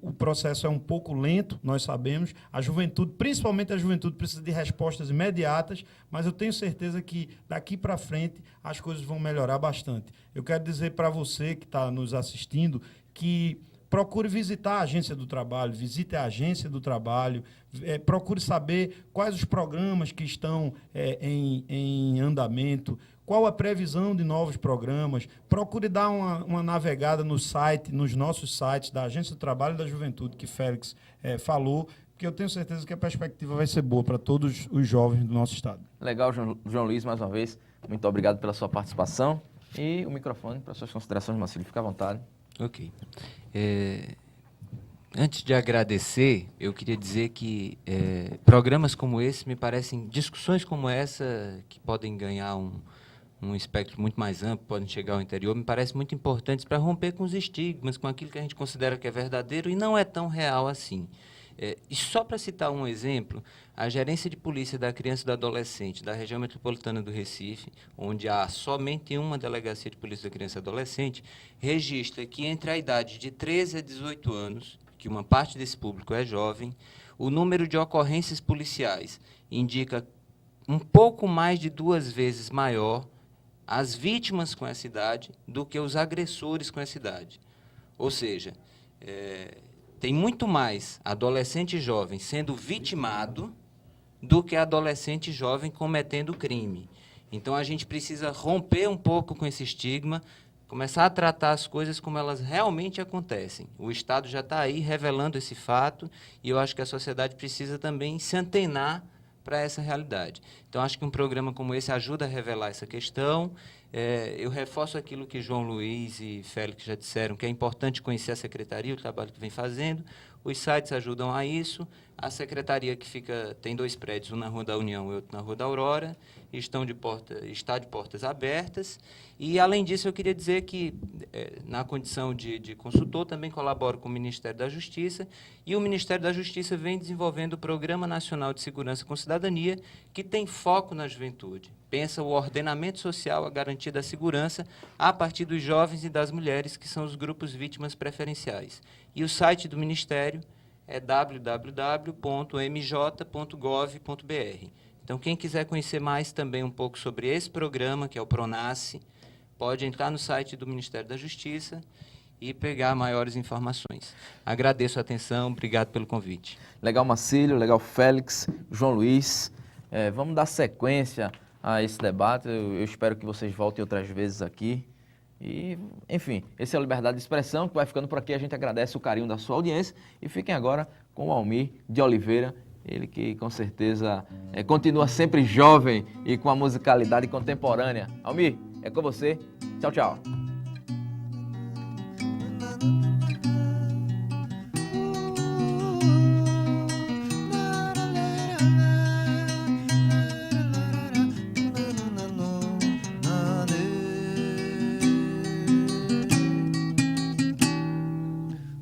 O processo é um pouco lento, nós sabemos. A juventude, principalmente a juventude, precisa de respostas imediatas, mas eu tenho certeza que daqui para frente as coisas vão melhorar bastante. Eu quero dizer para você que está nos assistindo que procure visitar a Agência do Trabalho, visite a Agência do Trabalho, procure saber quais os programas que estão em andamento, qual a previsão de novos programas. Procure dar uma navegada nos nossos sites da Agência do Trabalho e da Juventude, que Félix falou, porque eu tenho certeza que a perspectiva vai ser boa para todos os jovens do nosso estado. Legal, João Luiz, mais uma vez, muito obrigado pela sua participação. E o microfone para suas considerações, Marcílio, fica à vontade. Ok. Antes de agradecer, eu queria dizer que programas como esse me parecem, discussões como essa, que podem ganhar um espectro muito mais amplo, podem chegar ao interior, me parecem muito importantes para romper com os estigmas, com aquilo que a gente considera que é verdadeiro e não é tão real assim. E só para citar um exemplo, a Gerência de Polícia da Criança e do Adolescente da região metropolitana do Recife, onde há somente uma delegacia de polícia da criança e adolescente, registra que entre a idade de 13 a 18 anos, que uma parte desse público é jovem, o número de ocorrências policiais indica um pouco mais de 2 vezes maior as vítimas com essa idade do que os agressores com essa idade. Ou seja, tem muito mais adolescente jovem sendo vitimado do que adolescente jovem cometendo crime. Então, a gente precisa romper um pouco com esse estigma, começar a tratar as coisas como elas realmente acontecem. O Estado já está aí revelando esse fato, e eu acho que a sociedade precisa também se antenar para essa realidade. Então, acho que um programa como esse ajuda a revelar essa questão. Eu reforço aquilo que João Luiz e Félix já disseram, que é importante conhecer a secretaria, o trabalho que vem fazendo. Os sites ajudam a isso. A secretaria que tem 2 prédios, um na Rua da União e outro na Rua da Aurora. está de portas abertas. E, além disso, eu queria dizer que, na condição de consultor, também colaboro com o Ministério da Justiça, e o Ministério da Justiça vem desenvolvendo o Programa Nacional de Segurança com Cidadania, que tem foco na juventude. Pensa o ordenamento social, a garantia da segurança, a partir dos jovens e das mulheres, que são os grupos vítimas preferenciais. E o site do Ministério é www.mj.gov.br. Então, quem quiser conhecer mais também um pouco sobre esse programa, que é o PRONASSE, pode entrar no site do Ministério da Justiça e pegar maiores informações. Agradeço a atenção, obrigado pelo convite. Legal, Marcílio, legal, Félix, João Luiz. Vamos dar sequência a esse debate. Eu espero que vocês voltem outras vezes aqui. E, enfim, esse é a Liberdade de Expressão, que vai ficando por aqui. A gente agradece o carinho da sua audiência e fiquem agora com o Almir de Oliveira, ele que com certeza continua sempre jovem e com a musicalidade contemporânea. Almir, é com você. Tchau, tchau.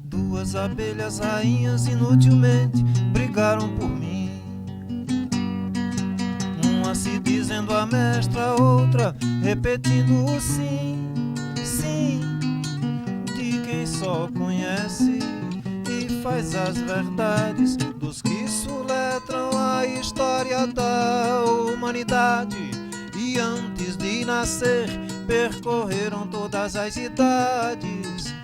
Duas abelhas rainhas inutilmente brigaram por mim, uma se dizendo a mestra, outra repetindo o sim, sim, de quem só conhece e faz as verdades dos que soletram a história da humanidade. E antes de nascer percorreram todas as idades.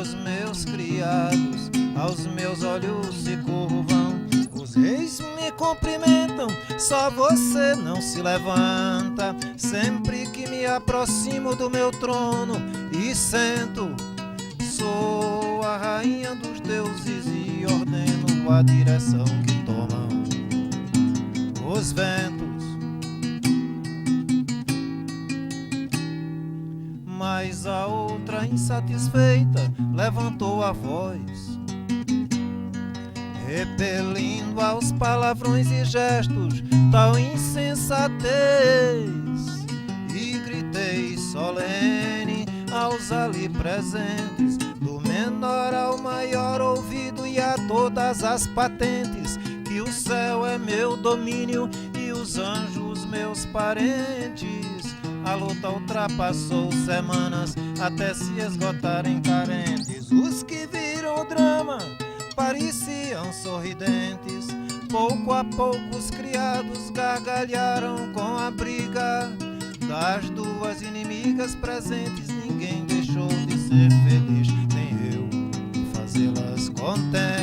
Os meus criados aos meus olhos se curvam, os reis me cumprimentam, só você não se levanta. Sempre que me aproximo do meu trono e sento, sou a rainha dos deuses e ordeno a direção que tomam os ventos. Mas a outra, insatisfeita, levantou a voz, repelindo aos palavrões e gestos tal insensatez, e gritei solene aos ali presentes, do menor ao maior ouvido e a todas as patentes, que o céu é meu domínio e os anjos meus parentes. A luta ultrapassou semanas até se esgotarem carentes. Os que viram o drama pareciam sorridentes. Pouco a pouco os criados gargalharam com a briga das duas inimigas presentes. Ninguém deixou de ser feliz, nem eu fazê-las contentes.